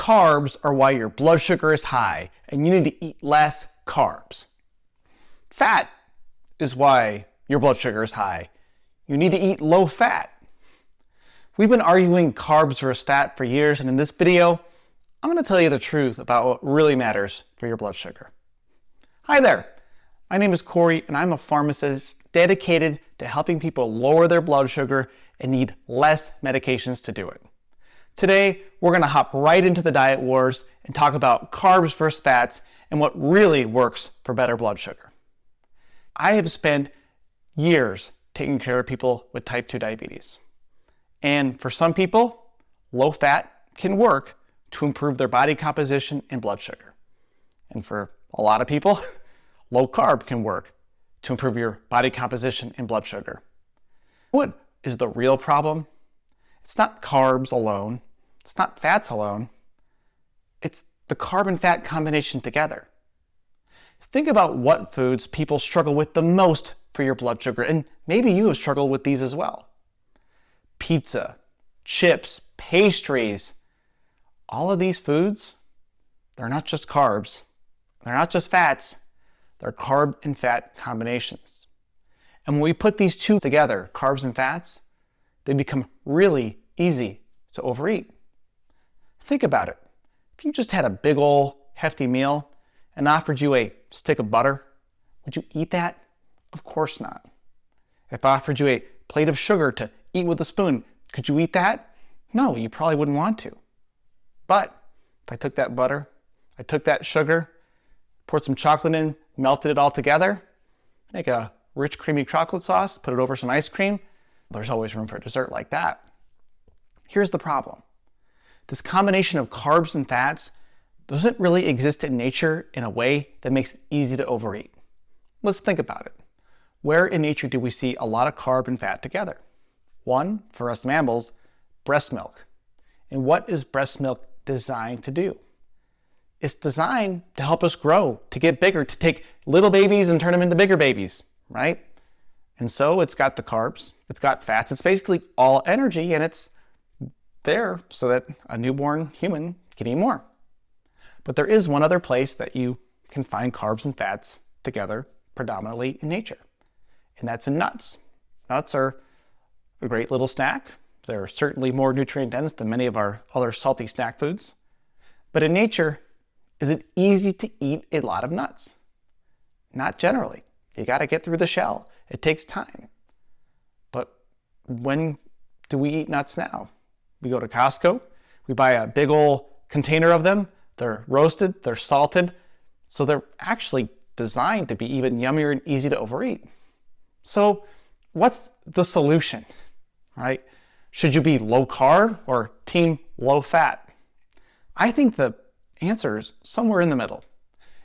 Carbs are why your blood sugar is high and you need to eat less carbs. Fat is why your blood sugar is high. You need to eat low fat. We've been arguing carbs versus fat for years, and in this video, I'm going to tell you the truth about what really matters for your blood sugar. Hi there, my name is Cory, and I'm a pharmacist dedicated to helping people lower their blood sugar and need less medications to do it. Today, we're going to hop right into the diet wars and talk about carbs versus fats and what really works for better blood sugar. I have spent years taking care of people with type 2 diabetes. And for some people, low fat can work to improve their body composition and blood sugar. And for a lot of people, low carb can work to improve your body composition and blood sugar. What is the real problem? It's not carbs alone. It's not fats alone. It's the carb and fat combination together. Think about what foods people struggle with the most for your blood sugar, and maybe you have struggled with these as well. Pizza, chips, pastries, all of these foods, they're not just carbs, they're not just fats, they're carb and fat combinations. And when we put these two together, carbs and fats, they become really easy to overeat. Think about it. If you just had a big ol' hefty meal and offered you a stick of butter, would you eat that? Of course not. If I offered you a plate of sugar to eat with a spoon, could you eat that? No, you probably wouldn't want to. But if I took that butter, I took that sugar, poured some chocolate in, melted it all together, make a rich creamy chocolate sauce, put it over some ice cream, there's always room for dessert like that. Here's the problem. This combination of carbs and fats doesn't really exist in nature in a way that makes it easy to overeat. Let's think about it. Where in nature do we see a lot of carb and fat together? One, for us mammals, breast milk. And what is breast milk designed to do? It's designed to help us grow, to get bigger, to take little babies and turn them into bigger babies, right? And so it's got the carbs, it's got fats, it's basically all energy, and it's there so that a newborn human can eat more. But there is one other place that you can find carbs and fats together predominantly in nature, and that's in nuts. Nuts are a great little snack. They're certainly more nutrient dense than many of our other salty snack foods. But in nature, is it easy to eat a lot of nuts? Not generally. You got to get through the shell. It takes time. But when do we eat nuts now? We go to Costco, we buy a big old container of them. They're roasted, they're salted, so they're actually designed to be even yummier and easy to overeat. So what's the solution, right? Should you be low carb or team low fat? I think the answer is somewhere in the middle.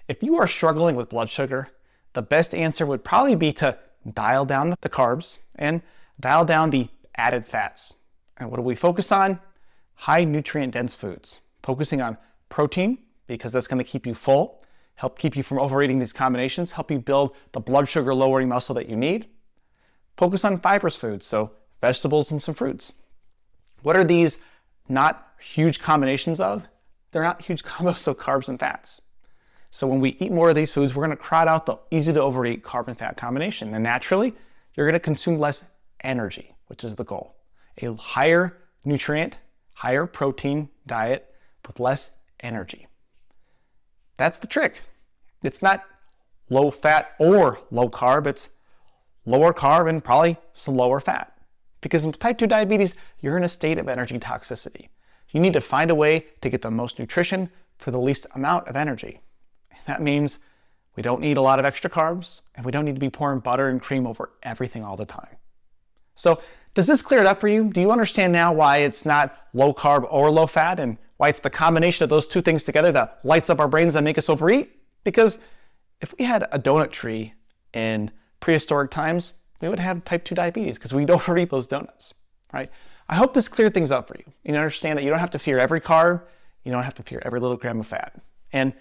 If you are struggling with blood sugar, the best answer would probably be to dial down the carbs and dial down the added fats. And what do we focus on? High nutrient dense foods. Focusing on protein, because that's going to keep you full, help keep you from overeating these combinations, help you build the blood sugar lowering muscle that you need. Focus on fibrous foods, so vegetables and some fruits. What are these not huge combinations of? They're not huge combos of carbs and fats. So when we eat more of these foods, we're going to crowd out the easy to overeat carb and fat combination. And naturally, you're going to consume less energy, which is the goal. A higher nutrient, higher protein diet with less energy. That's the trick. It's not low fat or low carb, it's lower carb and probably some lower fat. Because in type 2 diabetes, you're in a state of energy toxicity. You need to find a way to get the most nutrition for the least amount of energy. That means we don't need a lot of extra carbs, and we don't need to be pouring butter and cream over everything all the time. So does this clear it up for you? Do you understand now why it's not low carb or low fat, and why it's the combination of those two things together that lights up our brains and make us overeat? Because if we had a donut tree in prehistoric times, we would have type 2 diabetes because we'd overeat those donuts, right? I hope this cleared things up for you. You understand that you don't have to fear every carb, you don't have to fear every little gram of fat. And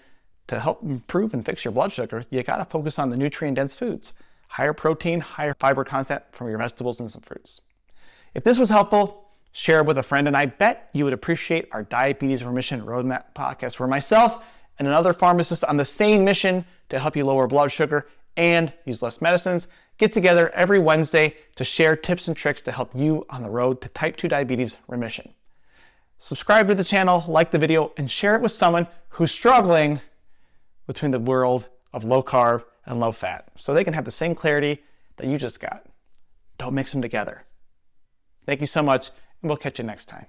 to help improve and fix your blood sugar, you gotta focus on the nutrient-dense foods. Higher protein, higher fiber content from your vegetables and some fruits. If this was helpful, Share it with a friend, and I bet you would appreciate our Diabetes Remission Roadmap podcast, where myself and another pharmacist on the same mission to help you lower blood sugar and use less medicines get together every Wednesday to share tips and tricks to help you on the road to type 2 diabetes remission. Subscribe to the channel, like the video, and share it with someone who's struggling between the world of low carb and low fat so they can have the same clarity that you just got. Don't mix them together. Thank you so much, and we'll catch you next time.